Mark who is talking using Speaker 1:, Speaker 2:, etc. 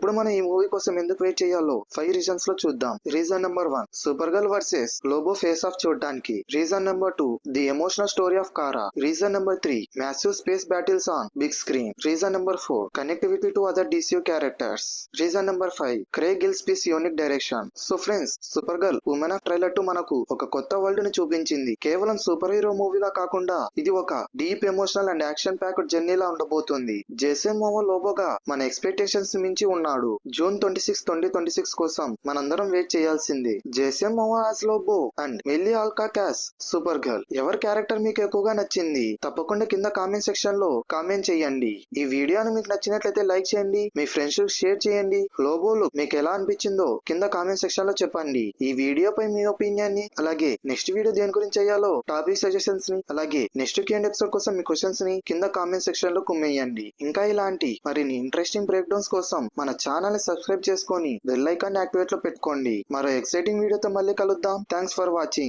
Speaker 1: ఇప్పుడు మనం ఈ మూవీ కోసం ఎందుకు వెయిట్ చేయాలో 5 రీజన్స్ లో చూద్దాం. Reason number 1, super girl versus Lobo face off చూడడానికి. Reason number 2, the emotional story of Kara. Reason number 3, massive space battles on big screen. Reason number 4, connectivity to other DCU characters. Reason number 5, Craig Gillespie's unique direction. So friends, super girl woman of trailer 2 మనకు ఒక కొత్త world ని చూపించింది. కేవలం super hero మూవీలా కాకుండా ఇది ఒక deep emotional and action packed జర్నీలా ఉండబోతుంది. జేసన్ మోమో లోబోగా మన ఎక్స్పెక్టేషన్స్ మించి ఉన్నాడు. జూన్ 26, 2026 కోసం మనందరం వెయిట్ చేయాల్సిందే. Jason Momoa as Lobo and Milly Alcock as super girl. ఎవరి క్యారెక్టర్ మీకు ఎక్కువగా నచ్చింది? తప్పకుండా కింద కామెంట్ సెక్షన్ లో కామెంట్ చేయండి. ఈ వీడియోను మీకు నచ్చినట్లయితే లైక్ చేయండి, మీ ఫ్రెండ్స్ షేర్ చేయండి. లోబోలు మీకు ఎలా అనిపించిందో కింద కామెంట్ సెక్షన్ లో చెప్పండి. ఈ వీడియోపై మీ ఒపీనియన్ ని, అలాగే నెక్స్ట్ వీడియో దేని గురించి చేయాలో టాపిక్ సజెషన్స్ ని, అలాగే నెక్స్ట్ Q&A ఎపిసోడ్ కోసం మీ క్వశ్చన్స్ ని కింద కామెంట్ సెక్షన్ లో కుమ్మేయండి. ఇంకా ఇలాంటి మరిన్ని ఇంట్రెస్టింగ్ బ్రేక్ డౌన్స్ కోసం మన ఛానల్ ని సబ్స్క్రైబ్ చేసుకొని బెల్ ఐకాన్ యాక్టివేట్ లో పెట్టుకోండి. మరో ఎక్సైటింగ్ వీడియోతో మళ్ళీ కలుద్దాం. Thanks for watching.